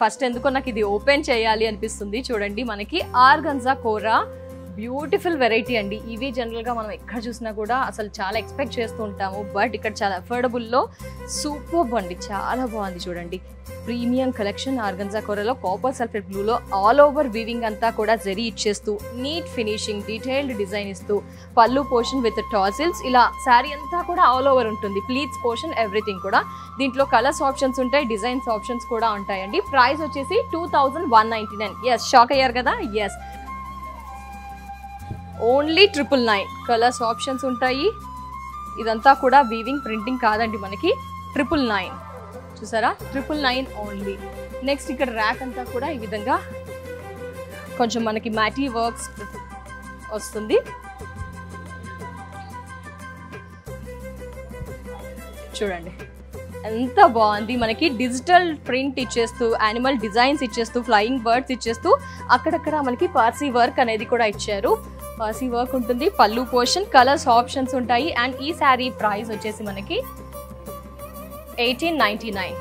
First ఎందుకో నాకు ఇది ఓపెన్ చేయాలి అనిపిస్తుంది. చూడండి మనకి ఆర్గంజా కోరా బ్యూటిఫుల్ వెరైటీ అండి. ఇవి జనరల్గా మనం ఎక్కడ చూసినా కూడా అసలు చాలా ఎక్స్పెక్ట్ చేస్తూ ఉంటాము, బట్ ఇక్కడ చాలా అఫోర్డబుల్లో సూపర్బ్ అండి, చాలా బాగుంది. చూడండి ప్రీమియం కలెక్షన్ ఆర్గంజా కోరాలో కాపర్ సల్ఫేట్ బ్లూలో ఆల్ ఓవర్ వీవింగ్ అంతా కూడా జరీ ఇచ్చేస్తూ నీట్ ఫినిషింగ్ డీటెయిల్డ్ డిజైన్ ఇస్తూ పళ్ళు పోర్షన్ విత్ టాజిల్స్, ఇలా శారీ అంతా కూడా ఆల్ ఓవర్ ఉంటుంది. ప్లీట్స్ పోర్షన్ ఎవ్రీథింగ్ కూడా. దీంట్లో కలర్స్ ఆప్షన్స్ ఉంటాయి, డిజైన్స్ ఆప్షన్స్ కూడా ఉంటాయండి. ప్రైస్ వచ్చేసి 2199. ఎస్, షాక్ అయ్యారు కదా? Yes, only 999. కలర్స్ ఆప్షన్స్ ఉంటాయి. ఇదంతా కూడా వీవింగ్ ప్రింటింగ్ కాదండి, మనకి 999. చూసారా, 999 ఓన్లీ. నెక్స్ట్ ఇక్కడ ర్యాక్ అంతా కూడా ఈ విధంగా కొంచెం మనకి మ్యాటీ వర్క్స్ వస్తుంది. చూడండి ఎంత బాగుంది. మనకి డిజిటల్ ప్రింట్ ఇచ్చేస్తూ యానిమల్ డిజైన్స్ ఇచ్చేస్తూ ఫ్లయింగ్ బర్డ్స్ ఇచ్చేస్తూ అక్కడక్కడ మనకి పార్సీ వర్క్ అనేది కూడా ఇచ్చారు. పార్సీ వర్క్ ఉంటుంది, పళ్ళు పోర్షన్, కలర్స్ ఆప్షన్స్ ఉంటాయి. అండ్ ఈ శారీ ప్రైస్ వచ్చేసి మనకి 1899.